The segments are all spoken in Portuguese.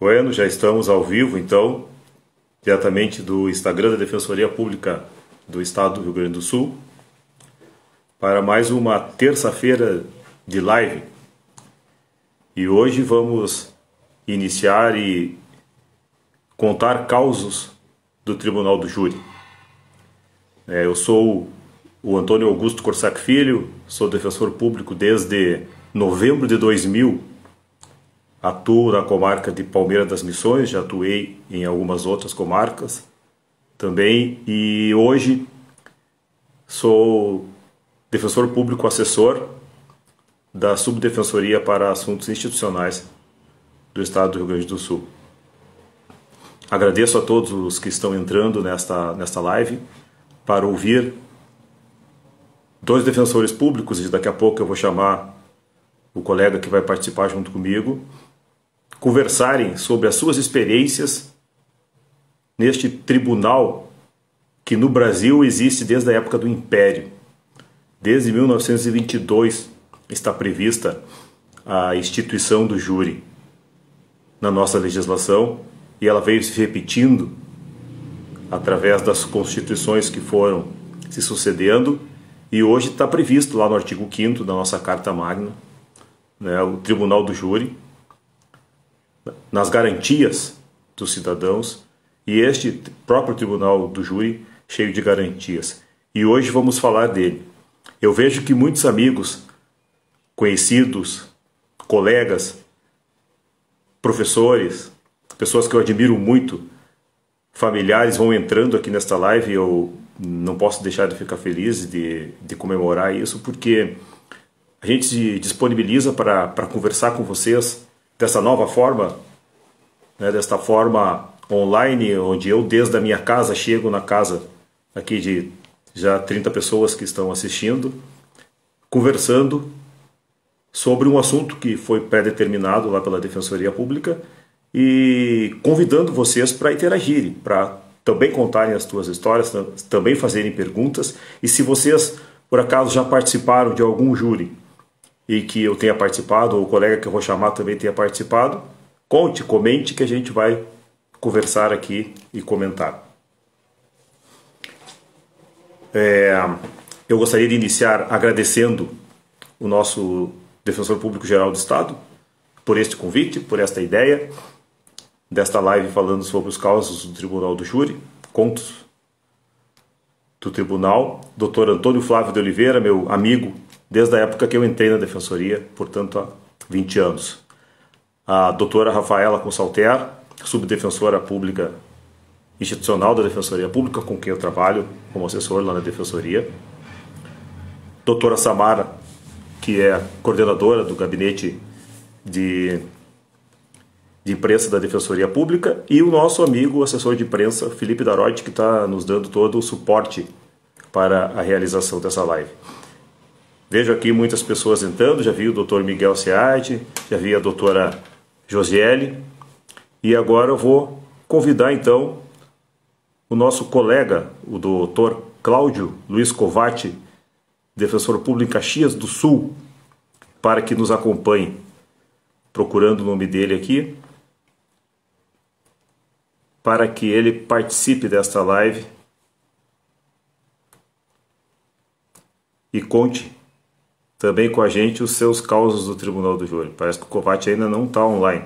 Bueno, já estamos ao vivo, então, diretamente do Instagram da Defensoria Pública do Estado do Rio Grande do Sul, para mais uma terça-feira de live. E hoje vamos iniciar e contar causos do Tribunal do Júri. Eu sou o Antônio Augusto Corsac Filho, sou defensor público desde novembro de 2000. Atuo na comarca de Palmeira das Missões, já atuei em algumas outras comarcas também, e hoje sou defensor público assessor da Subdefensoria para Assuntos Institucionais do Estado do Rio Grande do Sul. Agradeço a todos os que estão entrando nesta live para ouvir dois defensores públicos, e daqui a pouco eu vou chamar o colega que vai participar junto comigo, conversarem sobre as suas experiências neste tribunal que no Brasil existe desde a época do Império. Desde 1922 está prevista a instituição do júri na nossa legislação, e ela veio se repetindo através das constituições que foram se sucedendo, e hoje está previsto lá no artigo 5º da nossa Carta Magna, o Tribunal do Júri, nas garantias dos cidadãos, e este próprio Tribunal do Júri cheio de garantias. E hoje vamos falar dele. Eu vejo que muitos amigos, conhecidos, colegas, professores, pessoas que eu admiro muito, familiares vão entrando aqui nesta live, e eu não posso deixar de ficar feliz de comemorar isso, porque a gente se disponibiliza para conversar com vocês dessa nova forma, desta forma online, onde eu desde a minha casa chego na casa aqui de já 30 pessoas que estão assistindo, conversando sobre um assunto que foi pré-determinado lá pela Defensoria Pública, e convidando vocês para interagirem, para também contarem as suas histórias, também fazerem perguntas. E se vocês, por acaso, já participaram de algum júri e que eu tenha participado, ou o colega que eu vou chamar também tenha participado, conte, comente, que a gente vai conversar aqui e comentar. Eu gostaria de iniciar agradecendo o nosso Defensor Público Geral do Estado por este convite, por esta ideia desta live falando sobre os causos do Tribunal do Júri, contos do Tribunal. Dr. Antônio Flávio de Oliveira, meu amigo desde a época que eu entrei na Defensoria, portanto há 20 anos. A doutora Rafaela Consalter, subdefensora pública institucional da Defensoria Pública, com quem eu trabalho como assessor lá na Defensoria. Doutora Samara, que é coordenadora do gabinete de imprensa da Defensoria Pública, e o nosso amigo assessor de imprensa, Felipe Darotti, que está nos dando todo o suporte para a realização dessa live. Vejo aqui muitas pessoas entrando, já vi o Dr. Miguel Seade, já vi a doutora Josiele, e agora eu vou convidar então o nosso colega, o Dr. Cláudio Luiz Covatti, defensor público em Caxias do Sul, para que nos acompanhe, procurando o nome dele aqui, para que ele participe desta live e conte também com a gente os seus causos do Tribunal do Júri. Parece que o Covatti ainda não está online.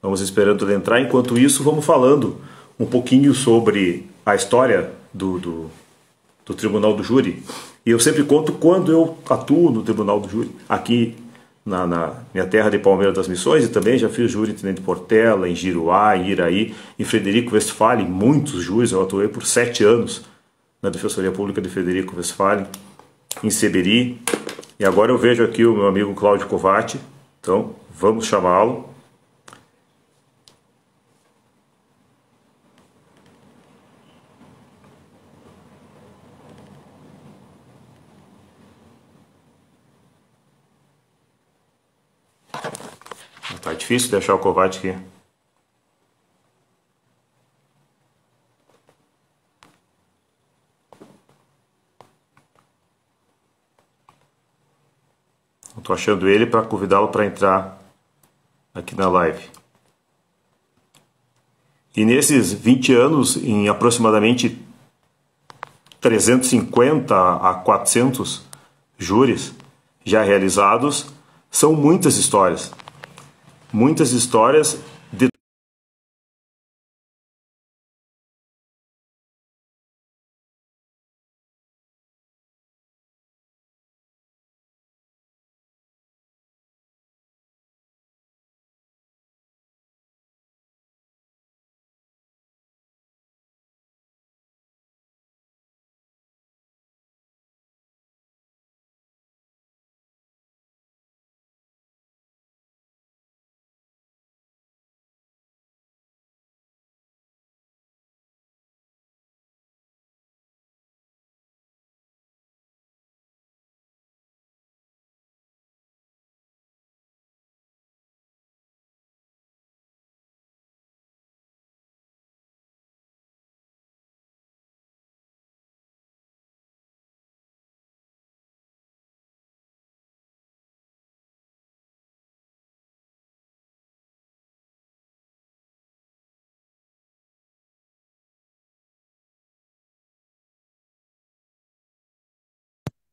Vamos esperando ele entrar. Enquanto isso, vamos falando um pouquinho sobre a história do Tribunal do Júri. E eu sempre conto quando eu atuo no Tribunal do Júri, aqui na minha terra de Palmeira das Missões, e também já fiz júri em Tenente Portela, em Giruá, em Iraí, em Frederico Westphalen, muitos júris. Eu atuei por 7 anos na Defensoria Pública de Frederico Westphalen, em Seberi, e agora eu vejo aqui o meu amigo Cláudio Covatti, então vamos chamá-lo. Tá difícil de achar o Covatti aqui. Estou achando ele para convidá-lo para entrar aqui na live. E nesses 20 anos, em aproximadamente 350 a 400 júris já realizados, são muitas histórias. Muitas histórias de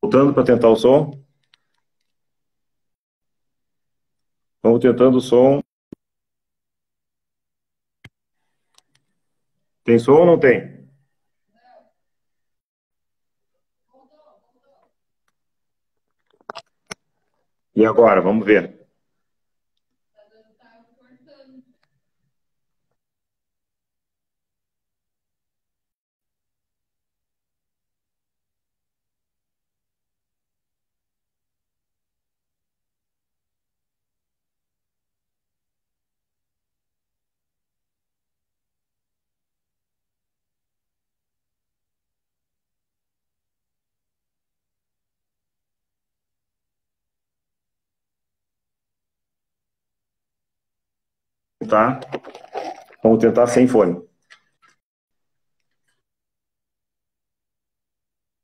voltando para tentar o som. Vamos tentando o som. Tem som ou não tem? E agora? Vamos ver. Tá? Vamos tentar sem fone.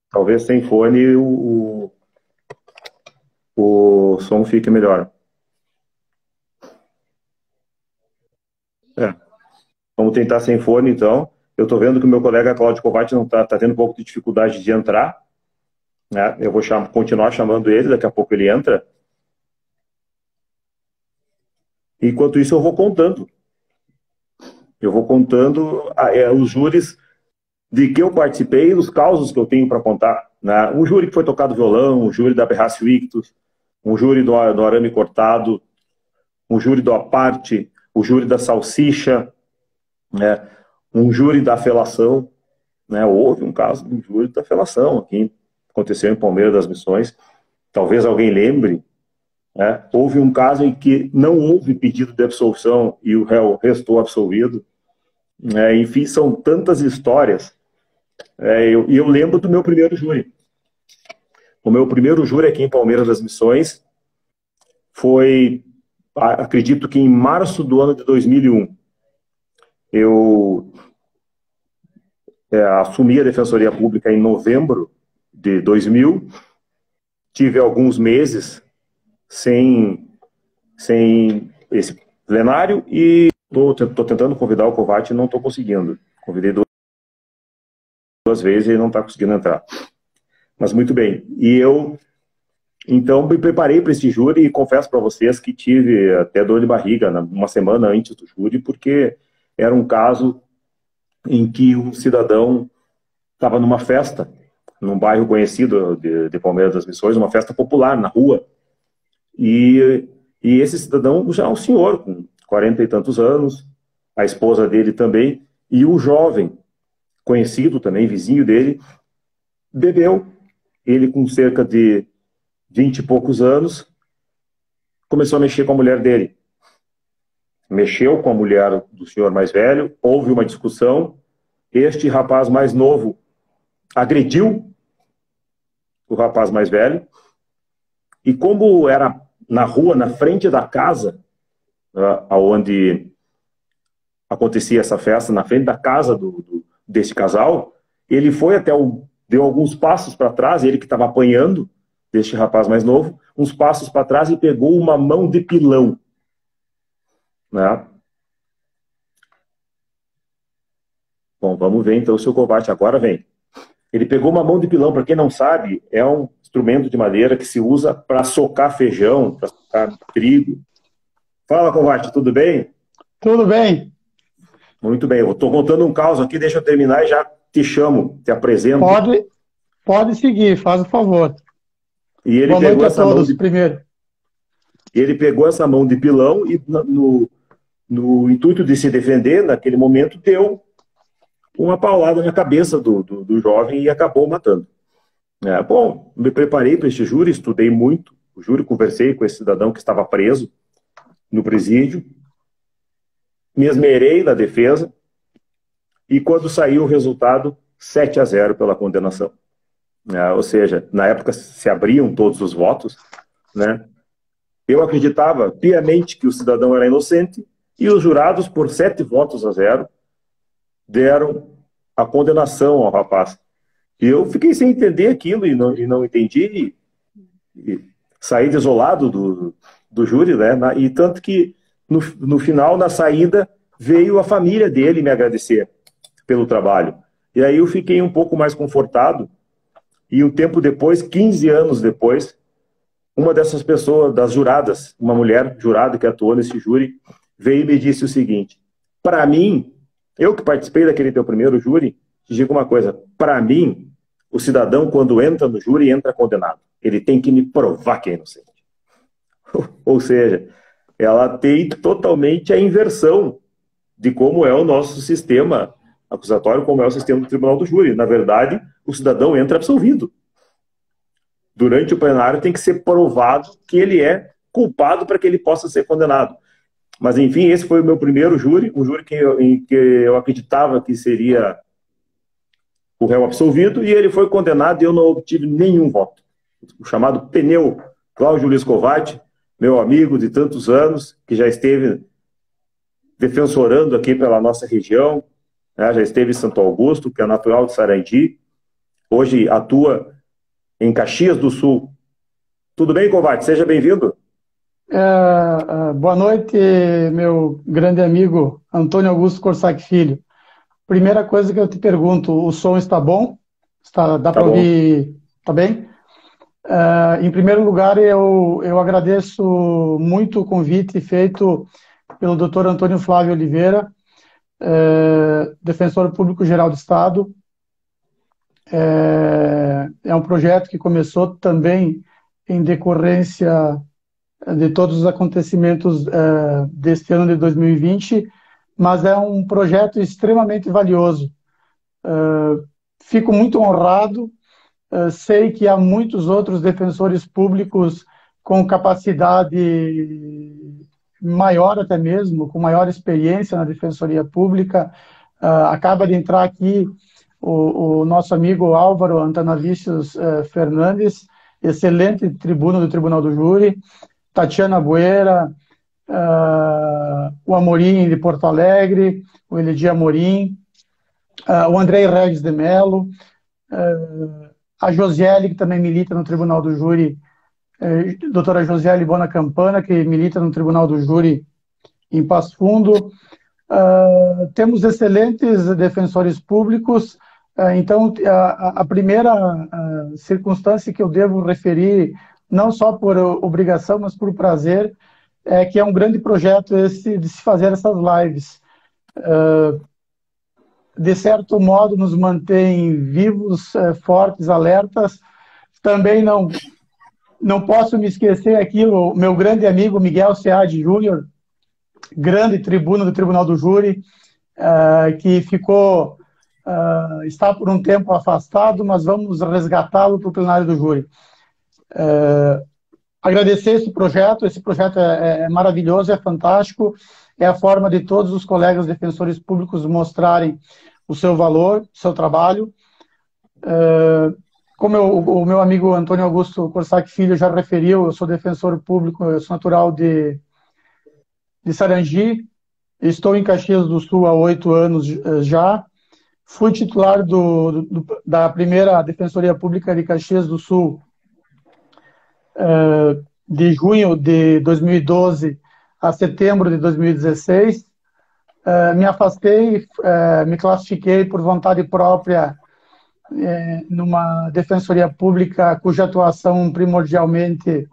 Talvez sem fone o som fique melhor. É. Vamos tentar sem fone, então. Eu estou vendo que o meu colega Cláudio Kovács não tá tendo um pouco de dificuldade de entrar. Né? Eu vou continuar chamando ele, daqui a pouco ele entra. Enquanto isso, eu vou contando. Eu vou contando os júris de que eu participei e os causos que eu tenho para contar. Né? Um júri que foi tocado violão, um júri da Berracio Ictus, um júri do arame cortado, um júri do aparte, o júri da salsicha, né? Um júri da felação. Né? Houve um caso de um júri da felação aqui, aconteceu em Palmeiras das Missões. Talvez alguém lembre. Né? Houve um caso em que não houve pedido de absolvição e o réu restou absolvido. Enfim, são tantas histórias. E eu lembro do meu primeiro júri. O meu primeiro júri aqui em Palmeiras das Missões foi, acredito que em março do ano de 2001. Eu assumi a Defensoria Pública em novembro de 2000. Tive alguns meses sem esse plenário e estou tentando convidar o Kovács e não estou conseguindo. Convidei duas vezes e ele não está conseguindo entrar. Mas muito bem. E eu, então, me preparei para esse júri e confesso para vocês que tive até dor de barriga uma semana antes do júri, porque era um caso em que um cidadão estava numa festa, num bairro conhecido de Palmeiras das Missões, uma festa popular na rua. E esse cidadão já é um senhor, com 40 e tantos anos, a esposa dele também, e o jovem, conhecido também, vizinho dele, bebeu. Ele, com cerca de 20 e poucos anos, começou a mexer com a mulher dele. Mexeu com a mulher do senhor mais velho, houve uma discussão, este rapaz mais novo agrediu o rapaz mais velho, e como era na rua, na frente da casa, onde acontecia essa festa, na frente da casa desse casal, ele foi deu alguns passos para trás, ele que estava apanhando, deste rapaz mais novo, uns passos para trás e pegou uma mão de pilão, né? Bom, vamos ver então o seu combate. Agora vem. Ele pegou uma mão de pilão, para quem não sabe, é um instrumento de madeira que se usa para socar feijão, para socar trigo. Fala, combate, tudo bem? Tudo bem? Muito bem, eu estou contando um caos aqui, deixa eu terminar e já te chamo, te apresento. Pode seguir, faz o favor. E ele Boa pegou noite a essa mão todos, de, primeiro. ele pegou essa mão de pilão e no intuito de se defender, naquele momento, deu uma paulada na cabeça do jovem e acabou matando. Bom, me preparei para este júri, estudei muito o júri, conversei com esse cidadão que estava preso no presídio, me esmerei na defesa e quando saiu o resultado, 7-0 pela condenação. Ou seja, na época se abriam todos os votos, né? Eu acreditava piamente que o cidadão era inocente e os jurados, por 7 votos a 0, deram a condenação ao rapaz. E eu fiquei sem entender aquilo e não entendi e saí desolado do júri, né? E tanto que no final, na saída, veio a família dele me agradecer pelo trabalho. E aí eu fiquei um pouco mais confortado e um tempo depois, 15 anos depois, uma dessas pessoas, das juradas, uma mulher jurada que atuou nesse júri, veio e me disse o seguinte: para mim, eu que participei daquele teu primeiro júri, te digo uma coisa, para mim, o cidadão, quando entra no júri, entra condenado. Ele tem que me provar que é inocente. Ou seja, ela tem totalmente a inversão de como é o nosso sistema acusatório, como é o sistema do Tribunal do Júri. Na verdade, o cidadão entra absolvido. Durante o plenário tem que ser provado que ele é culpado para que ele possa ser condenado. Mas, enfim, esse foi o meu primeiro júri, um júri em que eu acreditava que seria o réu absolvido, e ele foi condenado e eu não obtive nenhum voto. O chamado pneu Cláudio Luiz Covatti, meu amigo de tantos anos, que já esteve defensorando aqui pela nossa região, né, já esteve em Santo Augusto, que é natural de Sarandi, hoje atua em Caxias do Sul. Tudo bem, Covatti? Seja bem-vindo. Boa noite, meu grande amigo Antônio Augusto Corsac Filho. Primeira coisa que eu te pergunto, o som está bom? Dá para ouvir? Está bem? Em primeiro lugar, eu agradeço muito o convite feito pelo Dr. Antônio Flávio Oliveira, defensor público geral do Estado. É um projeto que começou também em decorrência de todos os acontecimentos deste ano de 2020, mas é um projeto extremamente valioso. Fico muito honrado, sei que há muitos outros defensores públicos com capacidade maior até mesmo, com maior experiência na defensoria pública. Acaba de entrar aqui o nosso amigo Álvaro Antanavicius Fernandes, excelente tribuno do Tribunal do Júri, Tatiana Bueira, o Amorim de Porto Alegre, o Elidi Amorim, o Andrei Regis de Mello, a Josiele, que também milita no Tribunal do Júri, doutora Josiele Bona Campana, que milita no Tribunal do Júri em Passo Fundo. Temos excelentes defensores públicos. Então, a primeira circunstância que eu devo referir, não só por obrigação, mas por prazer, é que é um grande projeto esse de se fazer essas lives. De certo modo, nos mantém vivos, fortes, alertas. Também não posso me esquecer aqui o meu grande amigo Miguel Sead Júnior, grande tribuno do Tribunal do Júri, que está por um tempo afastado, mas vamos resgatá-lo para o plenário do júri. Agradecer esse projeto é maravilhoso, é fantástico, é a forma de todos os colegas defensores públicos mostrarem o seu valor, o seu trabalho. Como o meu amigo Antônio Augusto Corsac Filho já referiu, eu sou defensor público, eu sou natural de Sarandi, estou em Caxias do Sul há 8 anos já. Fui titular da primeira Defensoria Pública de Caxias do Sul de junho de 2012 a setembro de 2016. Me afastei, me classifiquei por vontade própria numa defensoria pública cuja atuação primordialmente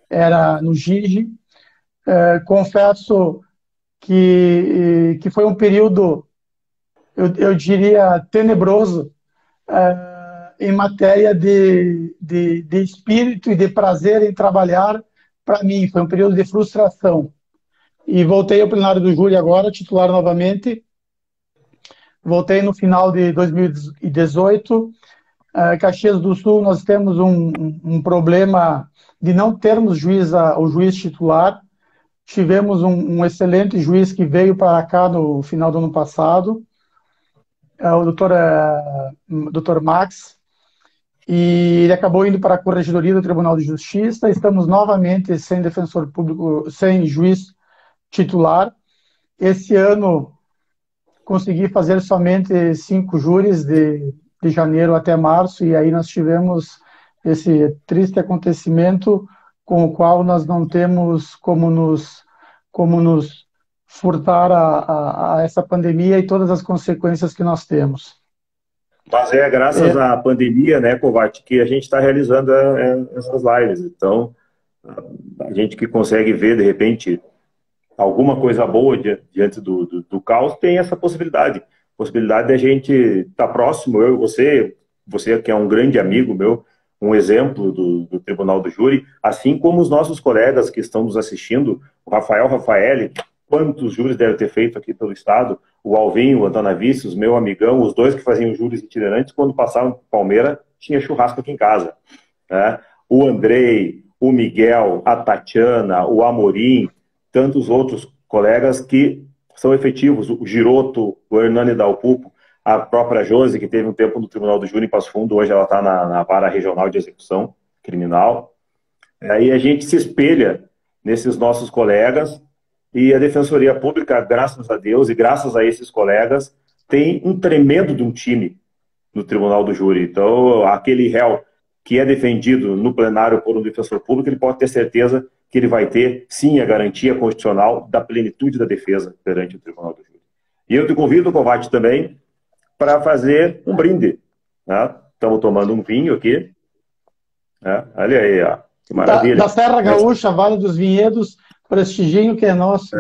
era no GIGE. Confesso que foi um período, eu diria, tenebroso em matéria de espírito e de prazer em trabalhar. Para mim, foi um período de frustração. E voltei ao plenário do júri agora, titular novamente. Voltei no final de 2018. Caxias do Sul, nós temos um problema de não termos o juiz titular. Tivemos um excelente juiz que veio para cá no final do ano passado, o doutor Max, e ele acabou indo para a Corregedoria do Tribunal de Justiça. Estamos novamente sem defensor público, sem juiz titular. Esse ano consegui fazer somente 5 júris de janeiro até março, e aí nós tivemos esse triste acontecimento com o qual nós não temos como nos furtar a essa pandemia e todas as consequências que nós temos. Mas é graças à pandemia, né, Kovács, que a gente está realizando essas lives. Então, a gente que consegue ver, de repente, alguma coisa boa diante do caos, tem essa possibilidade. Possibilidade de a gente estar próximo, eu e você que é um grande amigo meu, um exemplo do Tribunal do Júri, assim como os nossos colegas que estão nos assistindo, o Rafael Rafaeli, quantos júris deve ter feito aqui pelo Estado, o Alvinho, o Antanavícios, meu amigão, os dois que faziam júris itinerantes, quando passavam por Palmeira, tinha churrasco aqui em casa. Né? O Andrei, o Miguel, a Tatiana, o Amorim, tantos outros colegas que são efetivos, o Giroto, o Hernani Dalpupo, a própria Josi, que teve um tempo no Tribunal do Júri em Passo Fundo, hoje ela está na Vara Regional de Execução Criminal. Aí a gente se espelha nesses nossos colegas, e a Defensoria Pública, graças a Deus e graças a esses colegas, tem um tremendo de um time no Tribunal do Júri. Então, aquele réu que é defendido no plenário por um defensor público, ele pode ter certeza que ele vai ter, sim, a garantia constitucional da plenitude da defesa perante o Tribunal do Júri. E eu te convido, Kovács, também para fazer um brinde. Né? Estamos tomando um vinho aqui. Né? Olha aí, ó, que maravilha. Da Serra Gaúcha, Vale dos Vinhedos, prestiginho que é nosso.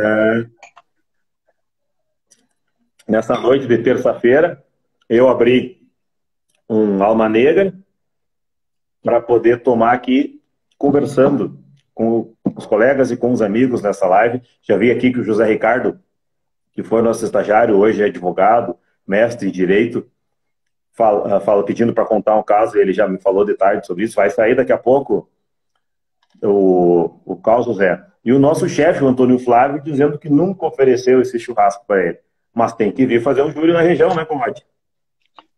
Nessa noite de terça-feira, eu abri um Alma Negra para poder tomar aqui, conversando com os colegas e com os amigos nessa live. Já vi aqui que o José Ricardo, que foi nosso estagiário, hoje é advogado, mestre em Direito, fala pedindo para contar um caso, ele já me falou de tarde sobre isso, vai sair daqui a pouco o caso Zé. E o nosso chefe, o Antônio Flávio, dizendo que nunca ofereceu esse churrasco para ele. Mas tem que vir fazer um júri na região, né, Kovács?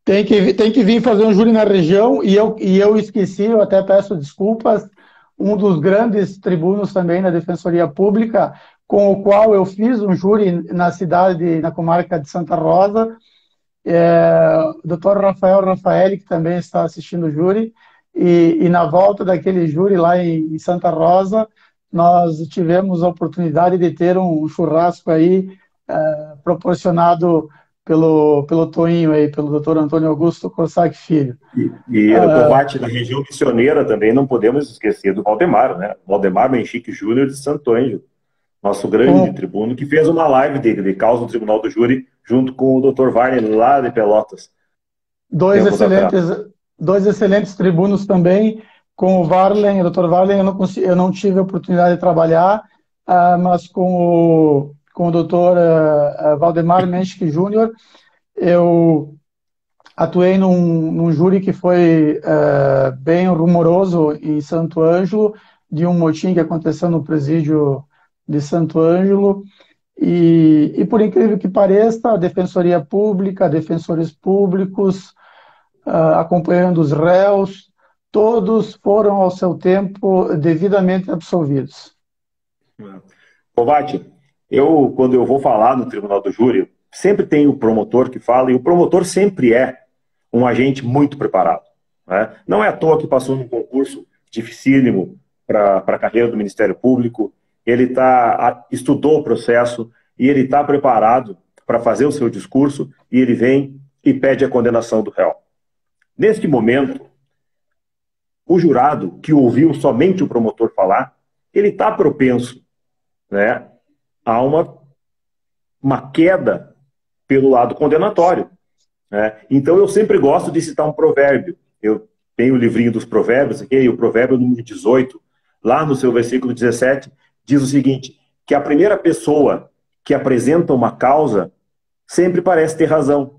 Tem que vir fazer um júri na região, e eu esqueci, eu até peço desculpas, um dos grandes tribunos também na Defensoria Pública, com o qual eu fiz um júri na comarca de Santa Rosa, o Dr. Rafael Rafaeli, que também está assistindo o júri, e na volta daquele júri lá em Santa Rosa, nós tivemos a oportunidade de ter um churrasco aí proporcionado pelo Toinho aí, pelo Dr. Antônio Augusto Corsac Filho. E o combate da região missioneira também não podemos esquecer do Valdemar, né? Valdemar Menchique Júnior de Santo Ângelo, nosso grande tribuno, que fez uma live de causa no Tribunal do Júri junto com o Dr. Varney lá de Pelotas. Dois excelentes tribunos também, com o Varlen, o Dr. Varlen eu não tive a oportunidade de trabalhar, mas com o Dr. Valdemar Menchique Júnior, eu atuei num júri que foi bem rumoroso em Santo Ângelo, de um motim que aconteceu no presídio de Santo Ângelo, e por incrível que pareça, a Defensoria Pública, defensores públicos, acompanhando os réus, todos foram ao seu tempo devidamente absolvidos. Kovács, quando eu vou falar no Tribunal do Júri, sempre tem o promotor que fala, e o promotor sempre é um agente muito preparado. Né? Não é à toa que passou num concurso dificílimo para a carreira do Ministério Público, ele estudou o processo e ele está preparado para fazer o seu discurso, e ele vem e pede a condenação do réu. Neste momento, o jurado, que ouviu somente o promotor falar, ele está propenso, né, a uma queda pelo lado condenatório, né? Então eu sempre gosto de citar um provérbio. Eu tenho o livrinho dos provérbios aqui, e o provérbio número 18, lá no seu versículo 17, diz o seguinte, que a primeira pessoa que apresenta uma causa sempre parece ter razão,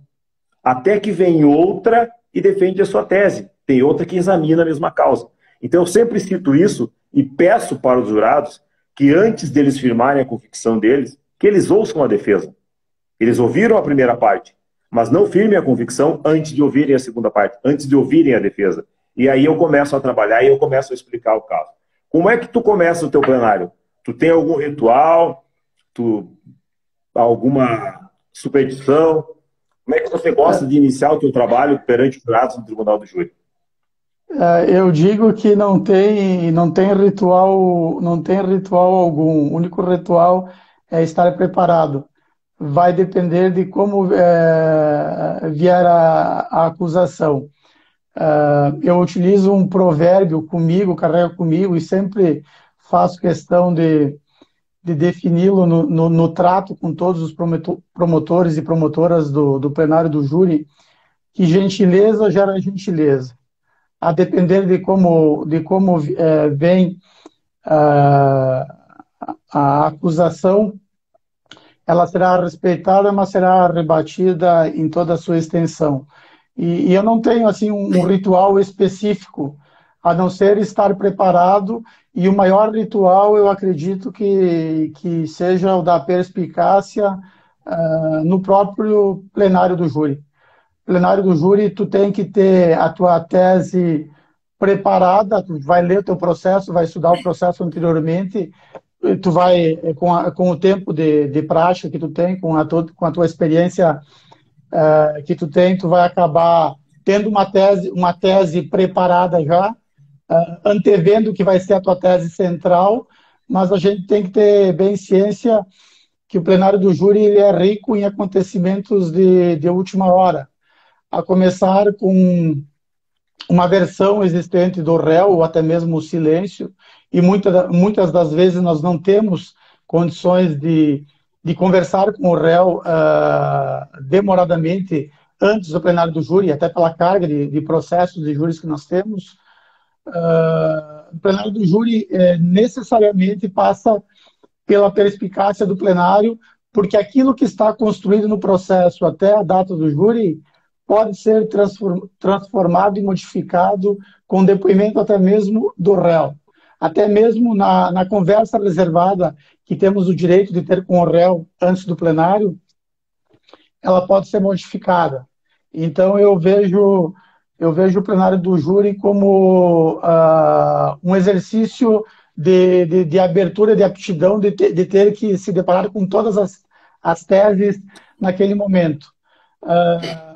até que vem outra e defende a sua tese. Tem outra que examina a mesma causa. Então eu sempre cito isso e peço para os jurados que antes deles firmarem a convicção deles, que eles ouçam a defesa. Eles ouviram a primeira parte, mas não firmem a convicção antes de ouvirem a segunda parte, antes de ouvirem a defesa. E aí eu começo a trabalhar e eu começo a explicar o caso. Como é que tu começa o teu plenário? Tu tem algum ritual? Alguma superstição? Como é que você gosta de iniciar o teu trabalho perante os jurados no Tribunal do Júri? Eu digo que não tem ritual algum. O único ritual é estar preparado. Vai depender de como vier a acusação. Eu utilizo um provérbio comigo, carrego comigo e sempre faço questão de defini-lo no trato com todos os promotores e promotoras do plenário do júri, que gentileza gera gentileza. A depender de como vem a acusação, ela será respeitada, mas será rebatida em toda a sua extensão. E eu não tenho assim um ritual específico, a não ser estar preparado, e o maior ritual eu acredito que seja o da perspicácia no próprio plenário do júri. Plenário do júri, tu tem que ter a tua tese preparada, tu vai ler o teu processo, vai estudar o processo anteriormente, tu vai, com o tempo de prática que tu tem, com a tua experiência que tu tem, tu vai acabar tendo uma tese preparada já, antevendo que vai ser a tua tese central, mas a gente tem que ter bem ciência que o plenário do júri ele é rico em acontecimentos de última hora, a começar com uma versão existente do réu, ou até mesmo o silêncio, e muitas das vezes nós não temos condições de conversar com o réu demoradamente antes do plenário do júri, até pela carga de processos de júris que nós temos. O plenário do júri necessariamente passa pela perspicácia do plenário, porque aquilo que está construído no processo até a data do júri pode ser transformado e modificado com depoimento até mesmo do réu. Até mesmo na conversa reservada que temos o direito de ter com o réu antes do plenário, ela pode ser modificada. Então eu vejo o plenário do júri como um exercício de abertura, de aptidão, de ter que se deparar com todas as teses naquele momento.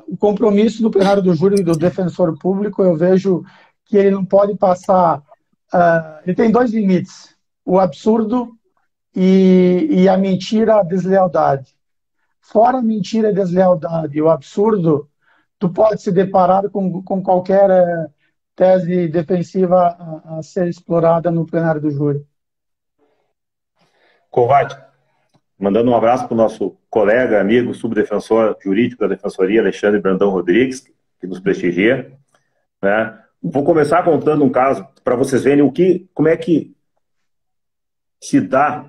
O compromisso do plenário do júri e do defensor público, eu vejo que ele não pode passar... ele tem dois limites, o absurdo e a mentira, a deslealdade. Fora a mentira, a deslealdade e o absurdo, tu pode se deparar com qualquer tese defensiva a ser explorada no plenário do júri. Kovács, mandando um abraço para o nosso colega, amigo, subdefensor jurídico da Defensoria, Alexandre Brandão Rodrigues, que nos prestigia, né? Vou começar contando um caso para vocês verem como é que se dá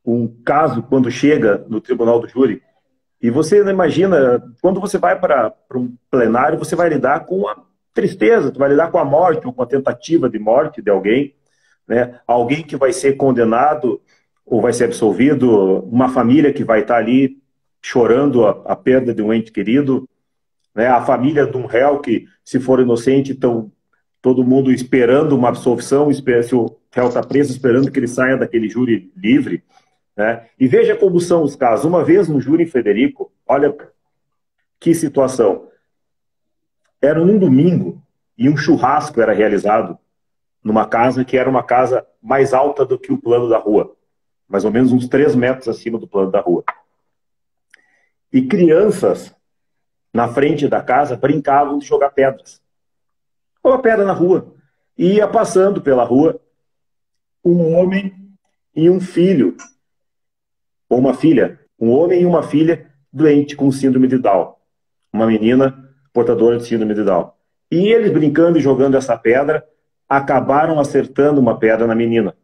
um caso quando chega no Tribunal do Júri. E você não imagina, quando você vai para um plenário, você vai lidar com a tristeza, você vai lidar com a morte, ou com a tentativa de morte de alguém, né? Alguém que vai ser condenado ou vai ser absolvido, uma família que vai estar ali chorando a perda de um ente querido, né? A família de um réu que, se for inocente, estão todo mundo esperando uma absolvição, se o réu está preso, esperando que ele saia daquele júri livre, né? E veja como são os casos. Uma vez no júri Frederico, olha que situação. Era um domingo e um churrasco era realizado numa casa que era uma casa mais alta do que o plano da rua, mais ou menos uns 3 metros acima do plano da rua. E crianças na frente da casa brincavam de jogar pedras. Ou a pedra na rua. E ia passando pela rua um homem e um filho, ou uma filha, um homem e uma filha doente com síndrome de Down, uma menina portadora de síndrome de Down. E eles brincando e jogando essa pedra, acabaram acertando uma pedra na menina.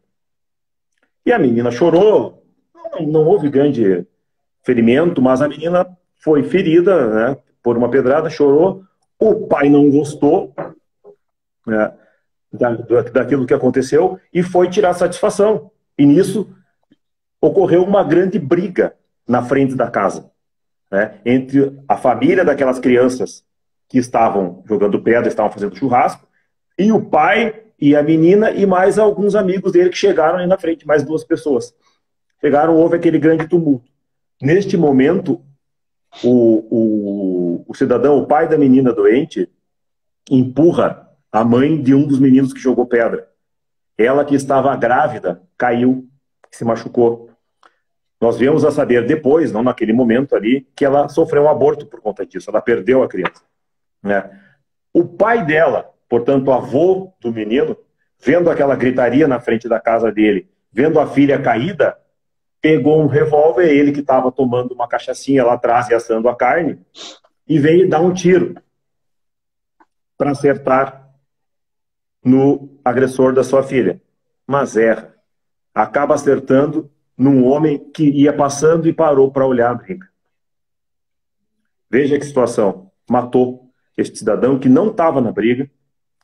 E a menina chorou, não houve grande ferimento, mas a menina foi ferida, né, por uma pedrada, chorou. O pai não gostou, né, daquilo que aconteceu e foi tirar satisfação. E nisso ocorreu uma grande briga na frente da casa, né, entre a família daquelas crianças que estavam jogando pedra, estavam fazendo churrasco, e o pai e a menina e mais alguns amigos dele que chegaram aí na frente, mais 2 pessoas. Chegaram, houve aquele grande tumulto. Neste momento, o cidadão, o pai da menina doente, empurra a mãe de um dos meninos que jogou pedra. Ela, que estava grávida, caiu, se machucou. Nós viemos a saber depois, não naquele momento ali, que ela sofreu um aborto por conta disso. Ela perdeu a criança, né? O pai dela, portanto, o avô do menino, vendo aquela gritaria na frente da casa dele, vendo a filha caída, pegou um revólver, ele que estava tomando uma cachaçinha lá atrás e assando a carne, e veio dar um tiro para acertar no agressor da sua filha. Mas erra. Acaba acertando num homem que ia passando e parou para olhar a briga. Veja que situação. Matou este cidadão que não estava na briga,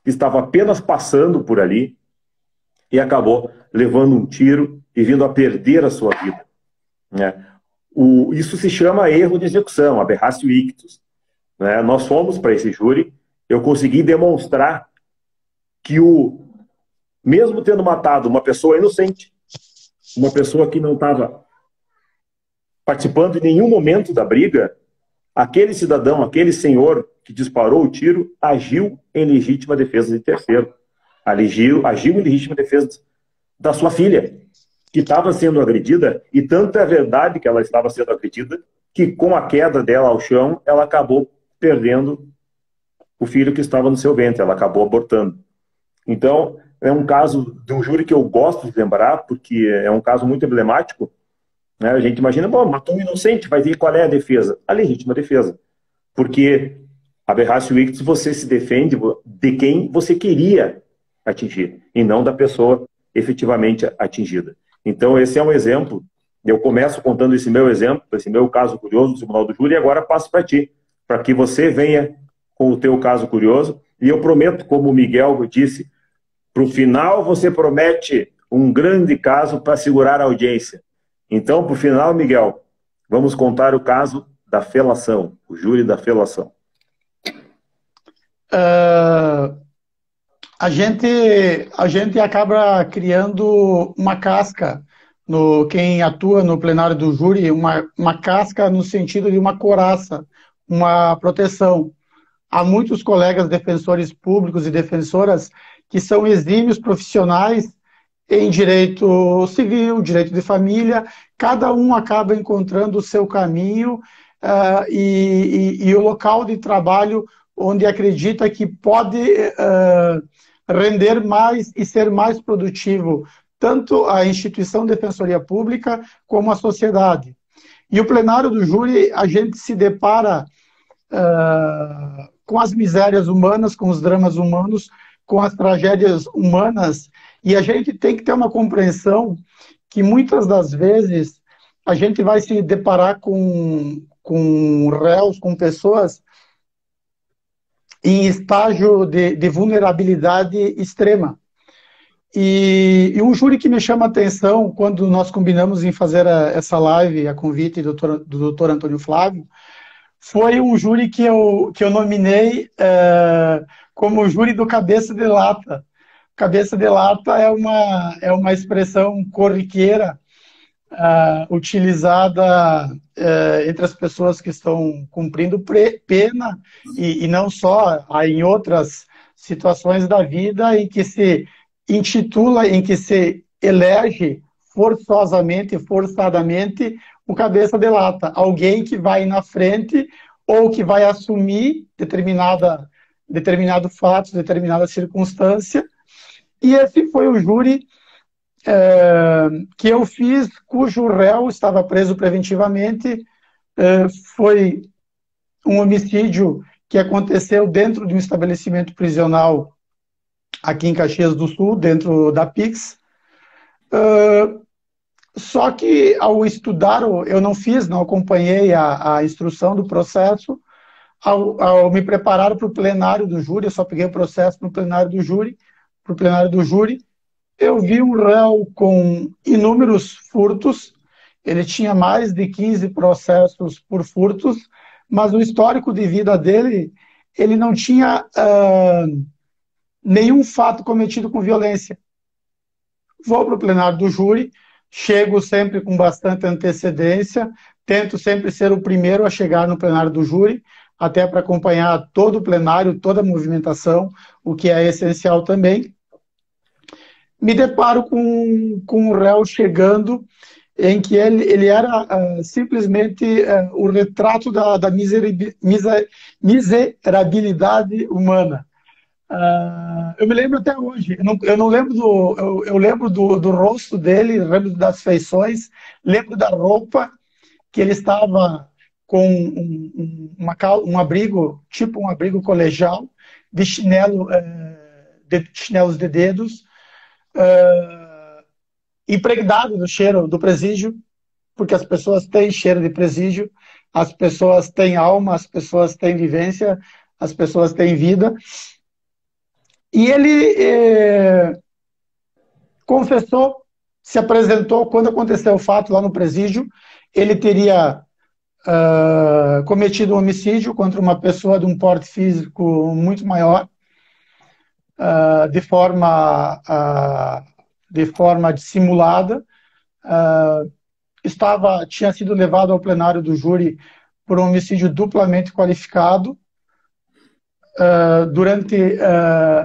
que estava apenas passando por ali e acabou levando um tiro e vindo a perder a sua vida, né? Isso se chama erro de execução, aberratio ictus, né? Nós fomos para esse júri, eu consegui demonstrar que mesmo tendo matado uma pessoa inocente, uma pessoa que não estava participando em nenhum momento da briga, aquele cidadão, aquele senhor que disparou o tiro, agiu em legítima defesa de terceiro. Agiu em legítima defesa da sua filha, que estava sendo agredida, e tanto é verdade que ela estava sendo agredida, que com a queda dela ao chão, ela acabou perdendo o filho que estava no seu ventre, ela acabou abortando. Então, é um caso de um júri que eu gosto de lembrar, porque é um caso muito emblemático, né? A gente imagina, bom, matou um inocente, vai ver qual é a defesa. A legítima defesa. Porque aberratio ictus, você se defende de quem você queria atingir, e não da pessoa efetivamente atingida. Então, esse é um exemplo. Eu começo contando esse meu exemplo, esse meu caso curioso do Tribunal do Júri, e agora passo para ti, para que você venha com o teu caso curioso. E eu prometo, como o Miguel disse, para o final você promete um grande caso para segurar a audiência. Então, para o final, Miguel, vamos contar o caso da felação, o júri da felação. A gente acaba criando uma casca, quem atua no plenário do júri, uma casca no sentido de uma couraça, uma proteção. Há muitos colegas defensores públicos e defensoras que são exímios profissionais em direito civil, direito de família, cada um acaba encontrando o seu caminho e o local de trabalho onde acredita que pode render mais e ser mais produtivo, tanto a instituição de defensoria pública como a sociedade. E o plenário do júri, a gente se depara com as misérias humanas, com os dramas humanos, com as tragédias humanas, e a gente tem que ter uma compreensão que muitas das vezes a gente vai se deparar com réus, com pessoas em estágio de vulnerabilidade extrema. E um júri que me chama a atenção, quando nós combinamos em fazer essa live, a convite do Dr. Antônio Flávio, foi um júri que eu nominei como júri do cabeça de lata. Cabeça de lata é uma expressão corriqueira utilizada entre as pessoas que estão cumprindo pena e não só, há em outras situações da vida em que se intitula, em que se elege forçosamente, forçadamente, o cabeça de lata, alguém que vai na frente ou que vai assumir determinado fato, determinada circunstância. E esse foi o júri que eu fiz, cujo réu estava preso preventivamente. Foi um homicídio que aconteceu dentro de um estabelecimento prisional aqui em Caxias do Sul, dentro da PIX. Só que ao estudar, eu não acompanhei a instrução do processo. Ao me preparar para o plenário do júri, eu só peguei o processo no plenário do júri, para o plenário do júri, eu vi um réu com inúmeros furtos. Ele tinha mais de 15 processos por furtos, mas no histórico de vida dele, ele não tinha nenhum fato cometido com violência. Vou para o plenário do júri, chego sempre com bastante antecedência, tento sempre ser o primeiro a chegar no plenário do júri, até para acompanhar todo o plenário, toda a movimentação, o que é essencial também. Me deparo com o réu chegando, em que ele era simplesmente o retrato da miserabilidade humana. Eu me lembro até hoje, eu não lembro eu lembro do rosto dele, lembro das feições, lembro da roupa que ele estava com um abrigo, tipo um abrigo colegial, de chinelos de dedos, impregnado do cheiro do presídio, porque as pessoas têm cheiro de presídio, as pessoas têm alma, as pessoas têm vivência, as pessoas têm vida. E ele confessou, se apresentou, quando aconteceu o fato lá no presídio, ele teria cometido um homicídio contra uma pessoa de um porte físico muito maior, de forma dissimulada, tinha sido levado ao plenário do júri por um homicídio duplamente qualificado. Durante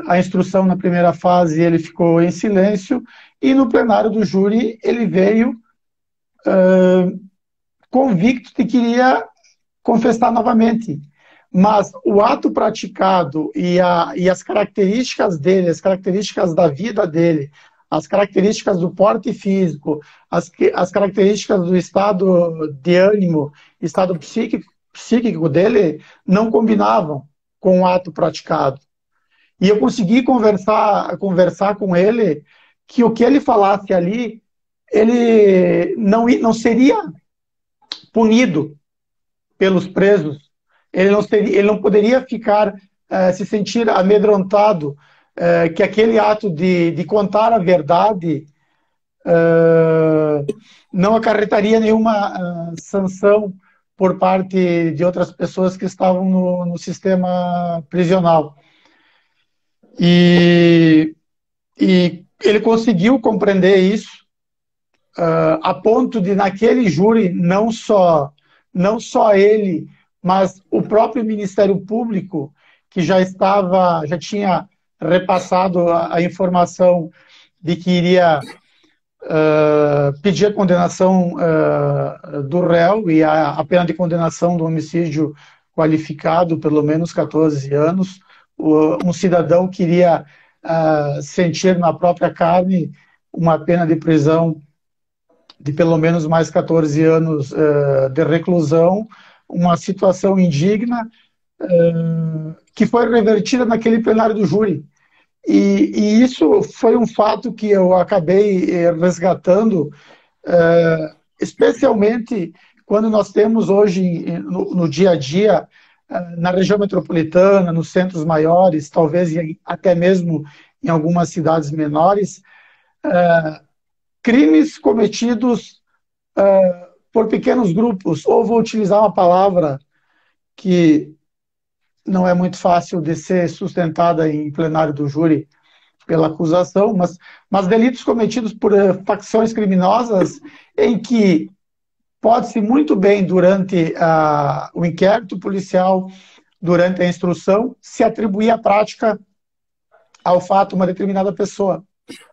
a instrução na primeira fase, ele ficou em silêncio, e no plenário do júri ele veio convicto de que iria confessar novamente. Mas o ato praticado e as características dele, as características da vida dele, as características do porte físico, as características do estado de ânimo, estado psíquico dele, não combinavam com o ato praticado. E eu consegui conversar com ele que o que ele falasse ali, ele não seria punido pelos presos, ele não poderia se sentir amedrontado, que aquele ato de contar a verdade não acarretaria nenhuma sanção por parte de outras pessoas que estavam no sistema prisional. E ele conseguiu compreender isso, a ponto de, naquele júri, não só ele, mas o próprio Ministério Público, que já tinha repassado a informação de que iria pedir a condenação do réu e a pena de condenação do homicídio qualificado, pelo menos 14 anos. Um cidadão queria sentir na própria carne uma pena de prisão de pelo menos mais 14 anos de reclusão, uma situação indigna que foi revertida naquele plenário do júri. E isso foi um fato que eu acabei resgatando, especialmente quando nós temos hoje, no dia a dia, na região metropolitana, nos centros maiores, talvez até mesmo em algumas cidades menores, crimes cometidos por pequenos grupos, ou vou utilizar uma palavra que não é muito fácil de ser sustentada em plenário do júri pela acusação, mas delitos cometidos por facções criminosas, em que pode-se muito bem, durante o inquérito policial, durante a instrução, se atribuir a prática ao fato uma determinada pessoa.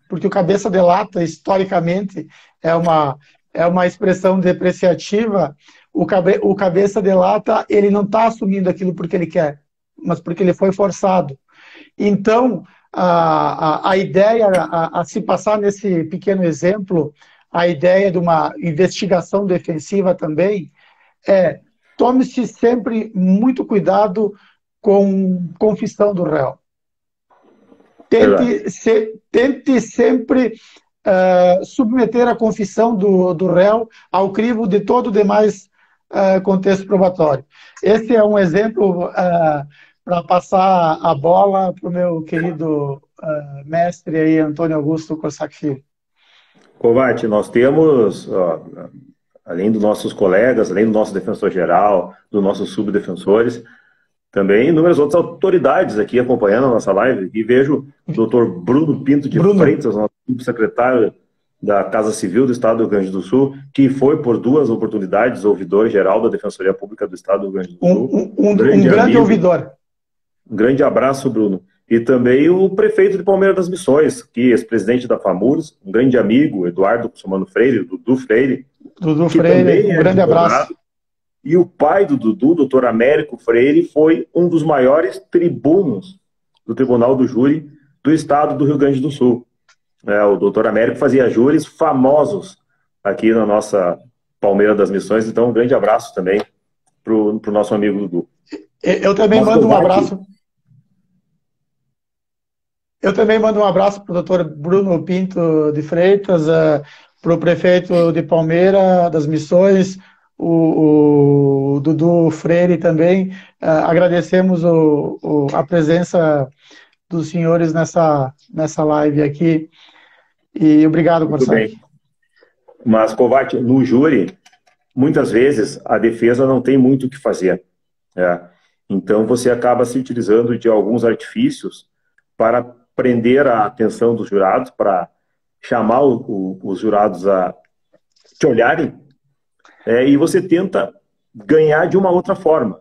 porque o cabeça de lata, historicamente, é uma expressão depreciativa. O cabeça de lata, ele não está assumindo aquilo porque ele quer, mas porque ele foi forçado. Então, a ideia, a se passar nesse pequeno exemplo, a ideia de uma investigação defensiva também é: tome-se sempre muito cuidado com confissão do réu. Verdade. Tente sempre submeter a confissão do réu ao crivo de todo o demais contexto probatório. Esse é um exemplo para passar a bola para o meu querido mestre aí, Antônio Augusto Corsac Filho. Kovács, nós temos, ó, além dos nossos colegas, além do nosso defensor-geral, dos nossos subdefensores, também inúmeras outras autoridades aqui acompanhando a nossa live. E vejo o doutor Bruno Pinto de Freitas, nosso subsecretário da Casa Civil do Estado do Rio Grande do Sul, que foi por 2 oportunidades ouvidor-geral da Defensoria Pública do Estado do Rio Grande do Sul. Um grande ouvidor. Um grande abraço, Bruno. E também o prefeito de Palmeiras das Missões, que é ex-presidente da FAMURS, um grande amigo, Eduardo Cussomano Freire, Dudu Freire. Dudu Freire, um grande abraço. E o pai do Dudu, doutor Américo Freire, foi um dos maiores tribunos do Tribunal do Júri do Estado do Rio Grande do Sul. O doutor Américo fazia júris famosos aqui na nossa Palmeiras das Missões. Então, um grande abraço também para o nosso amigo Dudu. Eu também mando um abraço. Eu também mando um abraço para o doutor Bruno Pinto de Freitas, para o prefeito de Palmeiras das Missões, o Dudu Freire também. Agradecemos a presença dos senhores nessa live aqui. E obrigado, Corsac. Mas, Kovács, no júri, muitas vezes a defesa não tem muito o que fazer. Então, você acaba se utilizando de alguns artifícios para prender a atenção dos jurados, para chamar os jurados a te olharem, e você tenta ganhar de uma outra forma.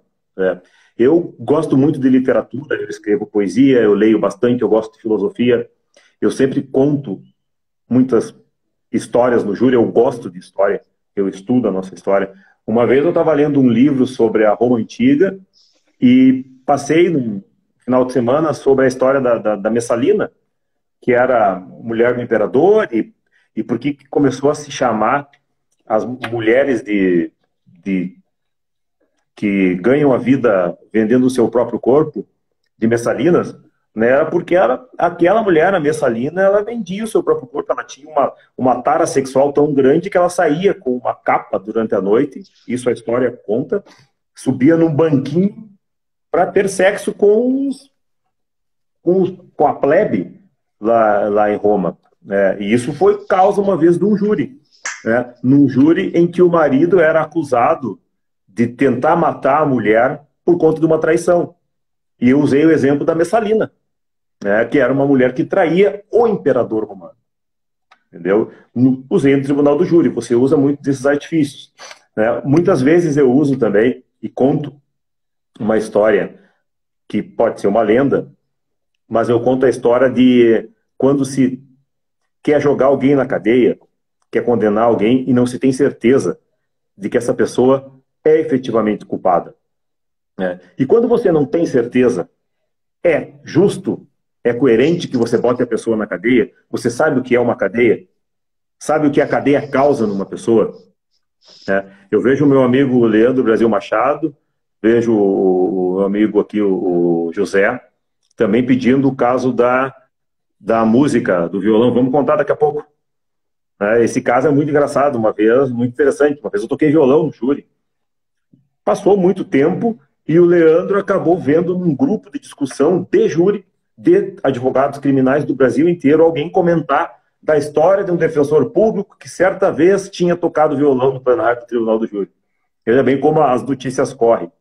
Eu gosto muito de literatura, eu escrevo poesia, eu leio bastante, eu gosto de filosofia, eu sempre conto muitas histórias no júri, eu gosto de história, eu estudo a nossa história. Uma vez eu estava lendo um livro sobre a Roma Antiga e passei no final de semana sobre a história da Messalina, que era mulher do imperador, e por que começou a se chamar as mulheres que ganham a vida vendendo o seu próprio corpo de Messalinas, né? Porque aquela mulher, a Messalina, ela vendia o seu próprio corpo, ela tinha uma tara sexual tão grande que ela saía com uma capa durante a noite, isso a história conta, subia num banquinho para ter sexo com a plebe lá em Roma. E isso foi causa uma vez de um júri. Num júri em que o marido era acusado de tentar matar a mulher por conta de uma traição. E eu usei o exemplo da Messalina, que era uma mulher que traía o imperador romano. Entendeu? Usei no tribunal do júri, você usa muito desses artifícios. Muitas vezes eu uso também e conto uma história que pode ser uma lenda, mas eu conto a história de quando se quer jogar alguém na cadeia, quer condenar alguém e não se tem certeza de que essa pessoa é efetivamente culpada. E quando você não tem certeza, é justo, é coerente que você bote a pessoa na cadeia? Você sabe o que é uma cadeia? Sabe o que a cadeia causa numa pessoa? Eu vejo o meu amigo Leandro Brasil Machado, vejo o meu amigo aqui, o José, também pedindo o caso da música, do violão. Vamos contar daqui a pouco. Esse caso é muito engraçado, uma vez, muito interessante. Uma vez eu toquei violão no júri. Passou muito tempo e o Leandro acabou vendo num grupo de discussão de júri, de advogados criminais do Brasil inteiro, alguém comentar da história de um defensor público que certa vez tinha tocado violão no plenário do Tribunal do Júri. Veja bem como as notícias correm.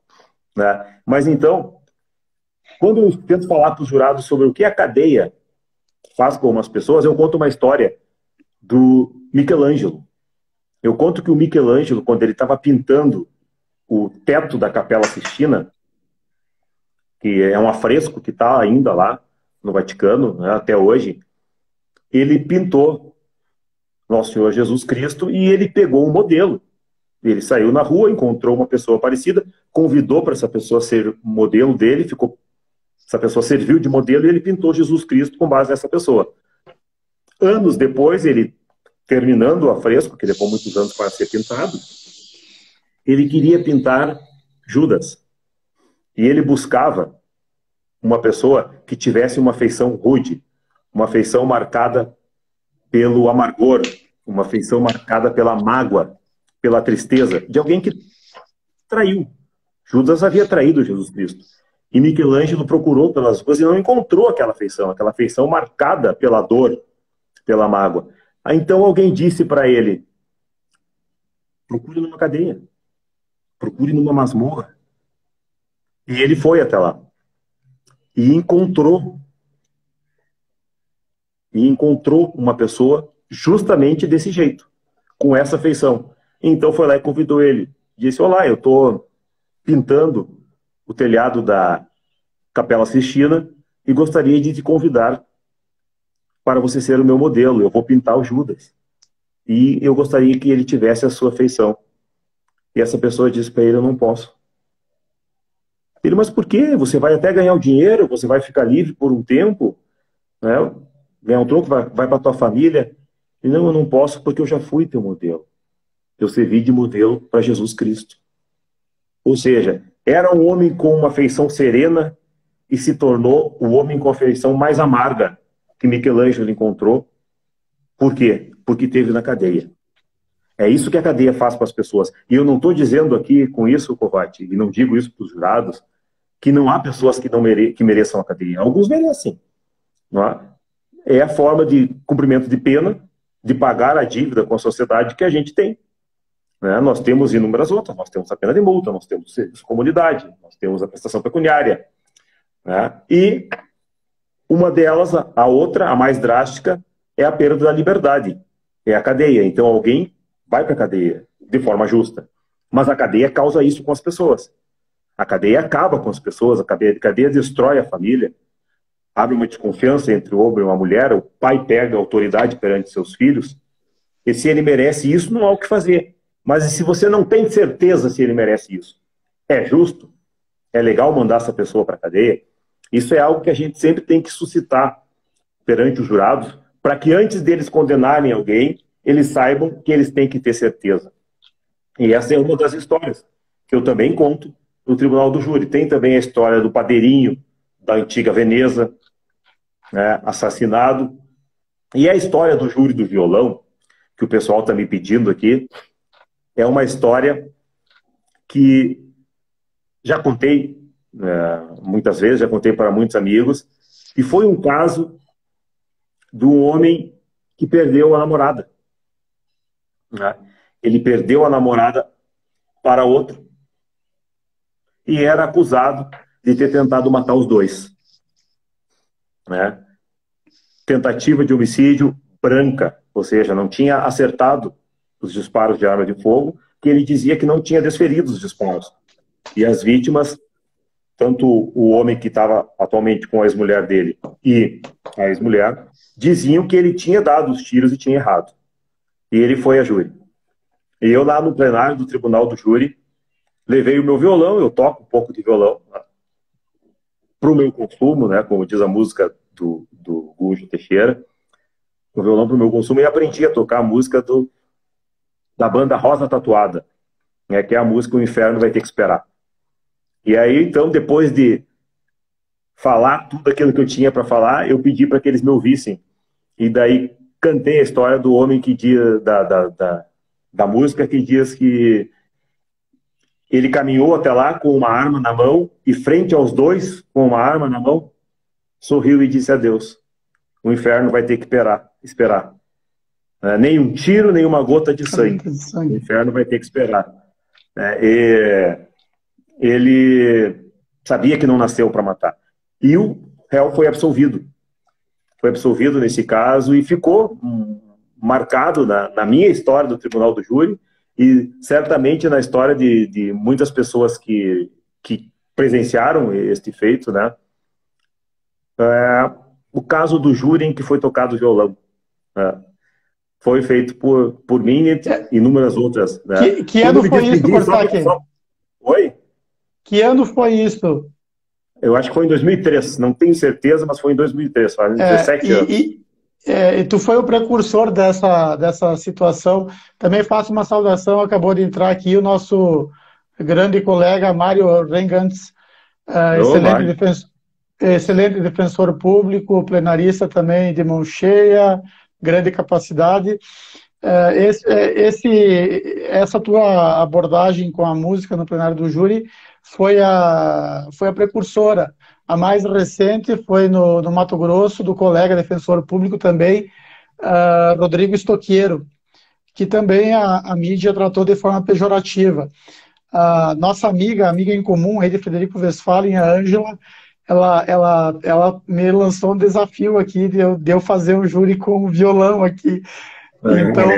Mas então, quando eu tento falar para os jurados sobre o que a cadeia faz com umas pessoas, eu conto uma história do Michelangelo. Eu conto que o Michelangelo, quando ele estava pintando o teto da Capela Sistina, que é um afresco que está ainda lá no Vaticano, até hoje, ele pintou Nosso Senhor Jesus Cristo e ele pegou um modelo. Ele saiu na rua, encontrou uma pessoa parecida, convidou para essa pessoa ser modelo dele, essa pessoa serviu de modelo e ele pintou Jesus Cristo com base nessa pessoa. Anos depois, ele, terminando o afresco, que levou muitos anos para ser pintado, ele queria pintar Judas. E ele buscava uma pessoa que tivesse uma feição rude, uma feição marcada pelo amargor, uma feição marcada pela mágoa, pela tristeza, de alguém que traiu. Judas havia traído Jesus Cristo. E Michelangelo procurou pelas ruas e não encontrou aquela feição marcada pela dor, pela mágoa. Aí, então alguém disse para ele: procure numa cadeia, procure numa masmorra. E ele foi até lá. E encontrou uma pessoa justamente desse jeito, com essa feição. Então foi lá e convidou ele. Disse: olá, eu estou pintando o telhado da Capela Sistina e gostaria de te convidar para você ser o meu modelo. Eu vou pintar o Judas. E eu gostaria que ele tivesse a sua feição. E essa pessoa disse para ele: eu não posso. Ele: mas por quê? Você vai até ganhar o dinheiro, você vai ficar livre por um tempo, né? Ganhar um troco, vai para a tua família. E não, eu não posso porque eu já fui teu modelo. Eu servi de modelo para Jesus Cristo. Ou seja, era um homem com uma feição serena e se tornou o homem com a feição mais amarga que Michelangelo encontrou. Por quê? Porque teve na cadeia. É isso que a cadeia faz para as pessoas. E eu não estou dizendo aqui com isso, Kovács, e não digo isso para os jurados, que não há pessoas que que mereçam a cadeia. Alguns merecem. Não é? É a forma de cumprimento de pena, de pagar a dívida com a sociedade que a gente tem. Né? Nós temos inúmeras outras. Nós temos a pena de multa, nós temos o serviço de comunidade, nós temos a prestação pecuniária. Né? E uma delas, a outra, a mais drástica, é a perda da liberdade. É a cadeia. Então alguém vai para a cadeia de forma justa. Mas a cadeia causa isso com as pessoas. A cadeia acaba com as pessoas, a cadeia destrói a família, abre uma desconfiança entre o homem e uma mulher, o pai pega a autoridade perante seus filhos, e se ele merece isso, não há o que fazer. Mas se você não tem certeza se ele merece isso, é justo? É legal mandar essa pessoa para a cadeia? Isso é algo que a gente sempre tem que suscitar perante os jurados, para que antes deles condenarem alguém, eles saibam que eles têm que ter certeza. E essa é uma das histórias que eu também conto no Tribunal do Júri. Tem também a história do padeirinho da antiga Veneza, né, assassinado. E a história do júri do violão, que o pessoal está me pedindo aqui, é uma história que já contei muitas vezes, já contei para muitos amigos, e foi um caso de um homem que perdeu a namorada. Né? Ele perdeu a namorada para outro e era acusado de ter tentado matar os dois. Né? Tentativa de homicídio branca, ou seja, não tinha acertado os disparos de arma de fogo, que ele dizia que não tinha desferido os disparos. E as vítimas, tanto o homem que estava atualmente com a ex-mulher dele e a ex-mulher, diziam que ele tinha dado os tiros e tinha errado. E ele foi a júri. E eu lá no plenário do Tribunal do Júri, levei o meu violão, eu toco um pouco de violão, né, para o meu consumo, né, como diz a música do Gujo Teixeira, o violão para o meu consumo, e aprendi a tocar a música da banda Rosa Tatuada, né, que é a música O Inferno Vai Ter Que Esperar. E aí, então, depois de falar tudo aquilo que eu tinha para falar, eu pedi para que eles me ouvissem. E daí cantei a história do homem que diz, da música, que diz que ele caminhou até lá com uma arma na mão e frente aos dois, com uma arma na mão, sorriu e disse adeus. O inferno vai ter que esperar. Nem um tiro, nem uma gota de sangue. O inferno vai ter que esperar. Ele sabia que não nasceu para matar. E o réu foi absolvido. Foi absolvido nesse caso e ficou marcado na minha história do Tribunal do Júri e certamente na história de muitas pessoas que presenciaram este feito, né? O caso do júri em que foi tocado o violão. É. Foi feito por mim e É, inúmeras outras, né? que Quando ano eu me foi isso, despedi, Corsac? Oi? Que ano foi isso? Eu acho que foi em 2003, não tenho certeza, mas foi em 2003, fazem É, 17 anos. e tu foi o precursor dessa situação. Também faço uma saudação, acabou de entrar aqui o nosso grande colega Mário Rengantz, Ô, Mário. excelente defensor público, plenarista também de mão cheia, grande capacidade. Essa tua abordagem com a música no plenário do júri foi a precursora. A mais recente foi no Mato Grosso, do colega defensor público também, Rodrigo Stoqueiro, que também a mídia tratou de forma pejorativa. A nossa amiga em comum, aí de Frederico Westphalen, a Ângela, ela me lançou um desafio aqui de eu fazer um júri com o violão aqui. Então,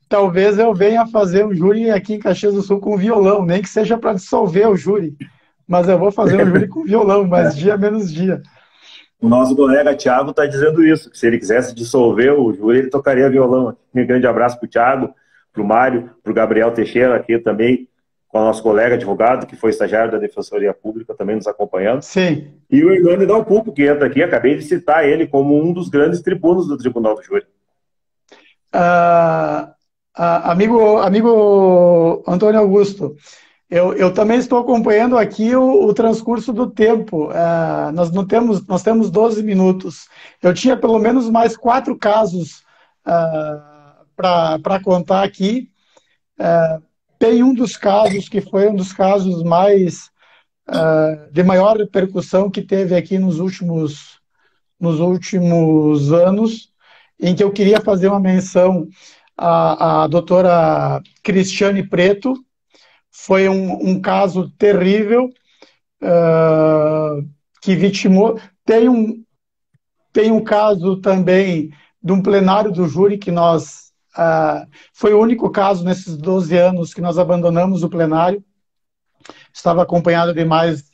talvez eu venha fazer um júri aqui em Caxias do Sul com violão, nem que seja para dissolver o júri. Mas eu vou fazer um júri com violão, mas dia menos dia. O nosso colega Thiago está dizendo isso, que se ele quisesse dissolver o júri, ele tocaria violão. Um grande abraço para o Thiago, para o Mário, para o Gabriel Teixeira, aqui também, com o nosso colega advogado, que foi estagiário da Defensoria Pública, também nos acompanhando. Sim. E o Hernani Dalpupo, que entra aqui, acabei de citar ele como um dos grandes tribunos do Tribunal do Júri. Ah, amigo Antônio Augusto, eu também estou acompanhando aqui o transcurso do tempo. Nós temos 12 minutos. Eu tinha pelo menos mais 4 casos para contar aqui. Tem um dos casos que foi um dos casos mais de maior repercussão que teve aqui nos últimos anos, em que eu queria fazer uma menção à doutora Cristiane Preto. Foi um caso terrível, que vitimou. Tem um caso também de um plenário do júri que nós. Foi o único caso nesses 12 anos que nós abandonamos o plenário. Estava acompanhado de mais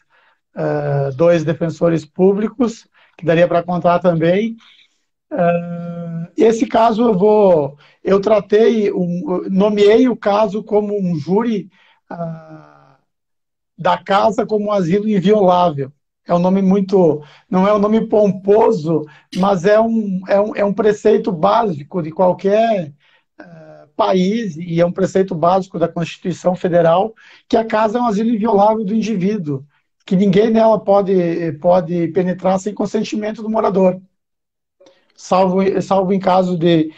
2 defensores públicos, que daria para contar também. Esse caso eu nomeei o caso como um júri da casa como um asilo inviolável. É um nome muito, não é um nome pomposo, mas é um preceito básico de qualquer país, e é um preceito básico da Constituição Federal, que a casa é um asilo inviolável do indivíduo, que ninguém nela pode penetrar sem consentimento do morador, salvo em caso de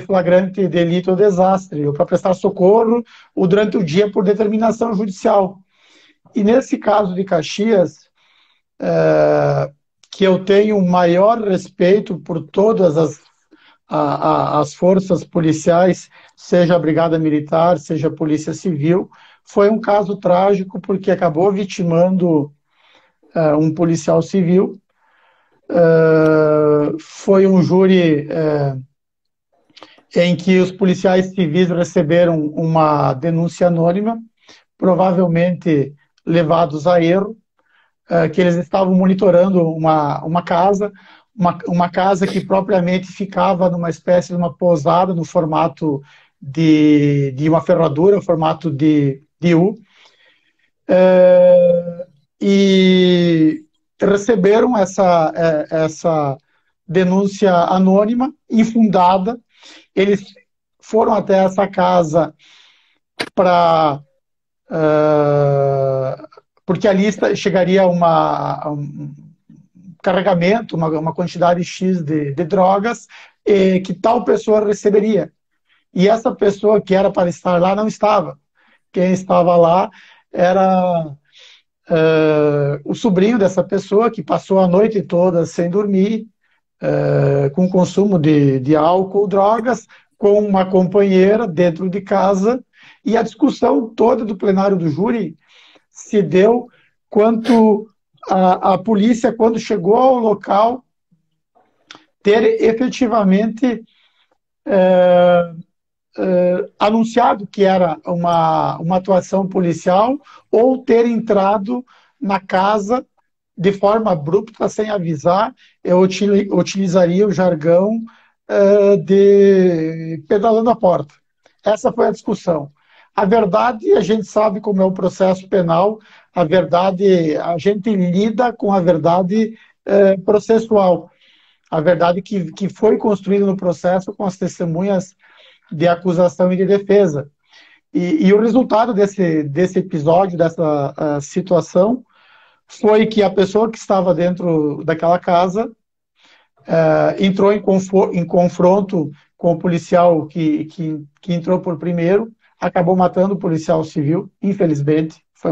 flagrante delito ou desastre, ou para prestar socorro, ou durante o dia por determinação judicial. E nesse caso de Caxias, que eu tenho o maior respeito por todas as forças policiais, seja a Brigada Militar, seja a Polícia Civil, foi um caso trágico porque acabou vitimando um policial civil. Foi um júri em que os policiais civis receberam uma denúncia anônima, provavelmente levados a erro, que eles estavam monitorando uma casa, uma casa que propriamente ficava numa espécie de uma pousada no formato de uma ferradura, formato de U, e receberam essa denúncia anônima, infundada. Eles foram até essa casa para porque ali chegaria um carregamento, uma quantidade X de drogas, que tal pessoa receberia. E essa pessoa que era para estar lá não estava. Quem estava lá era o sobrinho dessa pessoa, que passou a noite toda sem dormir, com consumo de álcool, drogas, com uma companheira dentro de casa, e a discussão toda do plenário do júri se deu quanto a polícia, quando chegou ao local, ter efetivamente anunciado que era uma atuação policial, ou ter entrado na casa de forma abrupta, sem avisar. Eu utilizaria o jargão de pedalando a porta. Essa foi a discussão. A verdade, a gente sabe como é o processo penal, a verdade, a gente lida com a verdade processual, a verdade que foi construída no processo com as testemunhas de acusação e de defesa. E o resultado desse episódio, dessa situação, foi que a pessoa que estava dentro daquela casa entrou em confronto com o policial que entrou por primeiro, acabou matando o policial civil, infelizmente, foi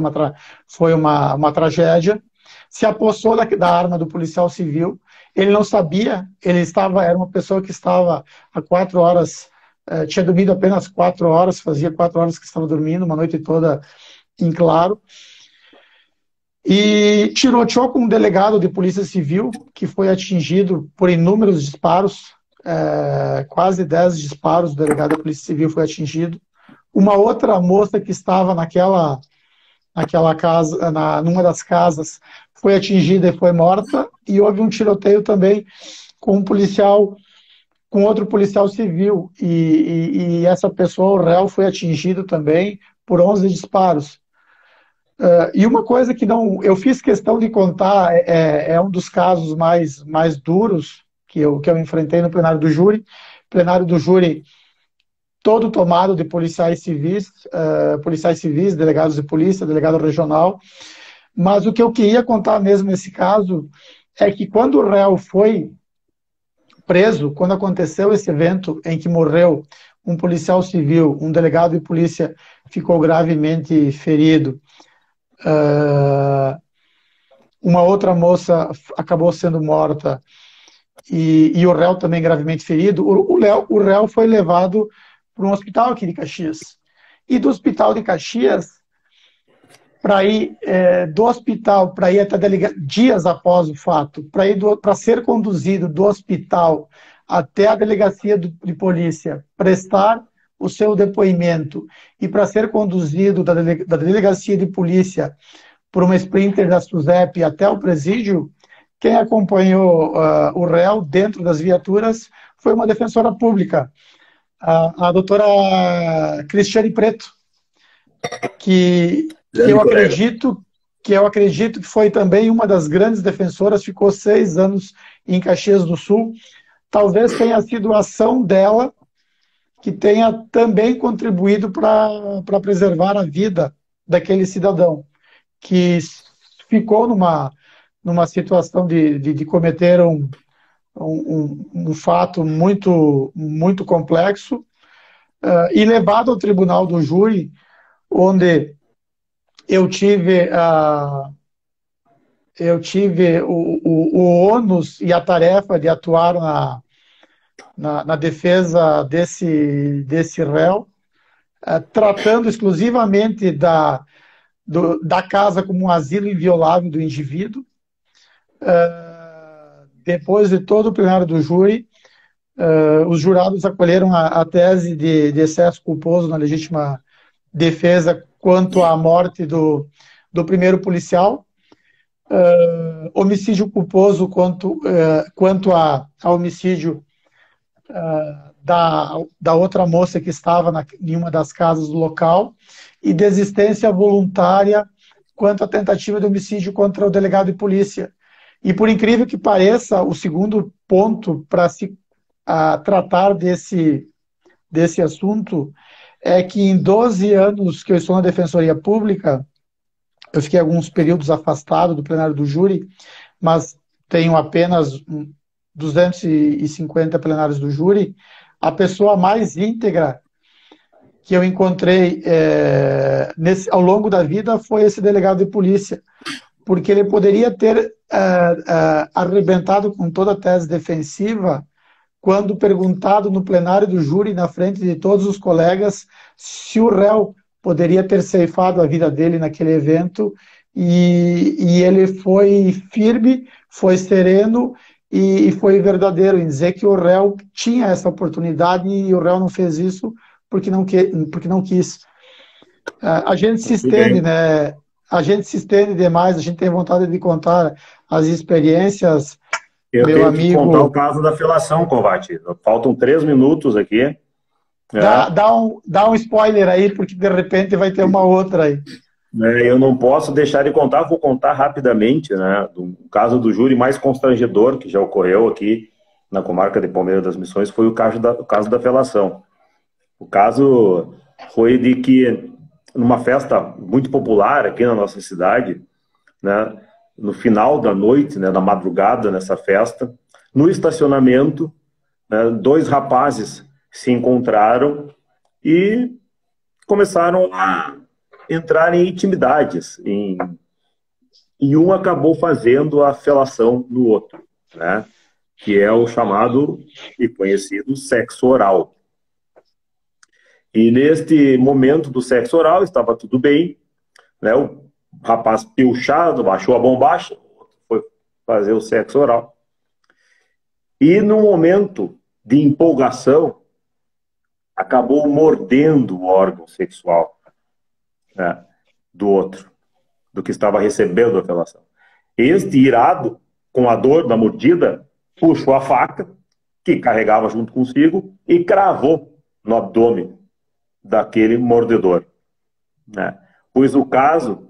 uma tragédia, se apossou da arma do policial civil, ele não sabia, era uma pessoa que estava há 4 horas, tinha dormido apenas 4 horas, fazia 4 horas que estava dormindo, uma noite toda em claro, e tiroteou com um delegado de polícia civil que foi atingido por inúmeros disparos, quase 10 disparos, o delegado da polícia civil foi atingido. Uma outra moça que estava naquela casa, numa das casas, foi atingida e foi morta, e houve um tiroteio também com outro policial civil, e essa pessoa, o réu, foi atingido também por 11 disparos. E uma coisa que não, eu fiz questão de contar, é um dos casos mais duros que eu enfrentei no plenário do júri. Plenário do júri todo tomado de policiais civis, delegados de polícia, delegado regional. Mas o que eu queria contar mesmo nesse caso é que quando o réu foi preso, quando aconteceu esse evento em que morreu um policial civil, um delegado de polícia ficou gravemente ferido, uma outra moça acabou sendo morta e o réu também gravemente ferido, o réu foi levado para um hospital aqui de Caxias. E do hospital de Caxias, para ir do hospital, para ir até dias após o fato, para ser conduzido do hospital até a delegacia de polícia, prestar o seu depoimento e para ser conduzido da delegacia de polícia por uma sprinter da SUSEP até o presídio, quem acompanhou o réu dentro das viaturas foi uma defensora pública, a doutora Cristiane Preto, que eu acredito que foi também uma das grandes defensoras, ficou 6 anos em Caxias do Sul. Talvez tenha sido a ação dela que tenha também contribuído para preservar a vida daquele cidadão, que ficou numa situação de cometer um fato muito, muito complexo, e levado ao tribunal do júri, onde eu tive o ônus e a tarefa de atuar na defesa desse réu, tratando exclusivamente da casa como um asilo inviolável do indivíduo. Depois de todo o plenário do júri, os jurados acolheram a tese de excesso culposo na legítima defesa quanto à morte do primeiro policial, homicídio culposo quanto a homicídio da outra moça que estava em uma das casas do local, e desistência voluntária quanto à tentativa de homicídio contra o delegado de polícia. E por incrível que pareça, o segundo ponto para se tratar desse assunto é que em 12 anos que eu estou na Defensoria Pública, eu fiquei alguns períodos afastado do plenário do júri, mas tenho apenas 250 plenários do júri. A pessoa mais íntegra que eu encontrei ao longo da vida foi esse delegado de polícia, porque ele poderia ter arrebentado com toda a tese defensiva quando perguntado no plenário do júri, na frente de todos os colegas, se o réu poderia ter ceifado a vida dele naquele evento, e ele foi firme, foi sereno e foi verdadeiro em dizer que o réu tinha essa oportunidade e o réu não fez isso porque não quis. A gente se estende, né? A gente se estende demais, a gente tem vontade de contar as experiências Eu meu tenho que contar o amigo. caso da felação, Kovács. Faltam 3 minutos aqui. Dá, Né? dá um spoiler aí, porque de repente vai ter uma outra aí. Eu não posso deixar de contar, vou contar rapidamente, né? O caso do júri mais constrangedor que já ocorreu aqui na comarca de Palmeiras das Missões foi o caso da felação. O caso foi de que, numa festa muito popular aqui na nossa cidade, né, no final da noite, né, da madrugada nessa festa, no estacionamento, né, dois rapazes se encontraram e começaram a entrar em intimidades, e um acabou fazendo a felação no outro, né, que é o chamado e conhecido sexo oral. E neste momento do sexo oral estava tudo bem, né? O rapaz pilchado, baixou a bombacha, foi fazer o sexo oral. E no momento de empolgação, acabou mordendo o órgão sexual, né, do outro, do que estava recebendo a felação. Este irado, com a dor da mordida, puxou a faca, que carregava junto consigo, e cravou no abdômen daquele mordedor, né? Pois o caso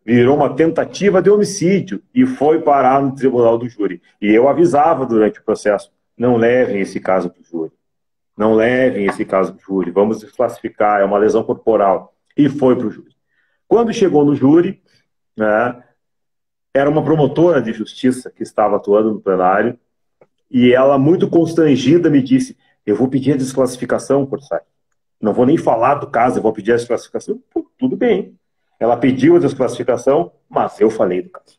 virou uma tentativa de homicídio e foi parar no tribunal do júri. E eu avisava durante o processo, não levem esse caso para o júri. Não levem esse caso para o júri, vamos desclassificar, é uma lesão corporal. E foi para o júri. Quando chegou no júri, né, era uma promotora de justiça que estava atuando no plenário, e ela, muito constrangida, me disse, eu vou pedir a desclassificação, Corsai. Não vou nem falar do caso, eu vou pedir a desclassificação. Pô, tudo bem. Ela pediu a desclassificação, mas eu falei do caso.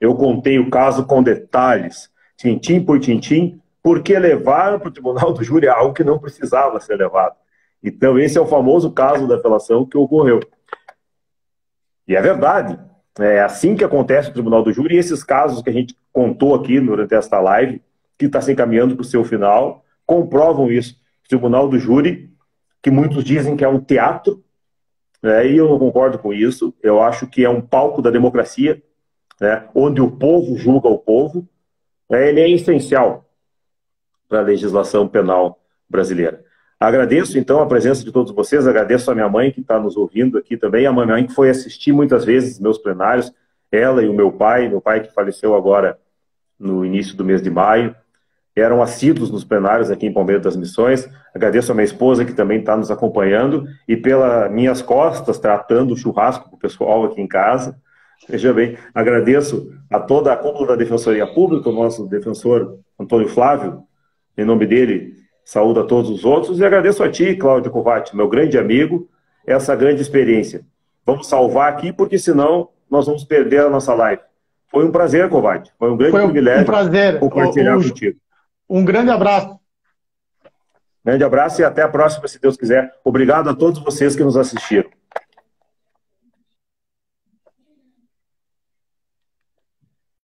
Eu contei o caso com detalhes, tintim por tintim, porque levaram para o tribunal do júri algo que não precisava ser levado. Então, esse é o famoso caso da felação que ocorreu. E é verdade. É assim que acontece no tribunal do júri, e esses casos que a gente contou aqui durante esta live, que está se encaminhando para o seu final, comprovam isso. O tribunal do júri, que muitos dizem que é um teatro, né, e eu não concordo com isso. Eu acho que é um palco da democracia, né, onde o povo julga o povo. Né, ele é essencial para a legislação penal brasileira. Agradeço, então, a presença de todos vocês, agradeço a minha mãe que está nos ouvindo aqui também, a minha mãe que foi assistir muitas vezes meus plenários, ela e o meu pai que faleceu agora no início do mês de maio, eram assíduos nos plenários aqui em Palmeiras das Missões. Agradeço a minha esposa que também está nos acompanhando e pelas minhas costas tratando o churrasco com o pessoal aqui em casa. Veja bem, agradeço a toda a cúpula da Defensoria Pública, o nosso defensor Antônio Flávio, em nome dele, saúdo a todos os outros, e agradeço a ti, Cláudio Kovács, meu grande amigo, essa grande experiência. Vamos salvar aqui, porque senão nós vamos perder a nossa live. Foi um prazer, Kovács, foi um grande Um privilégio prazer. compartilhar contigo. Um grande abraço. Grande abraço e até a próxima, se Deus quiser. Obrigado a todos vocês que nos assistiram.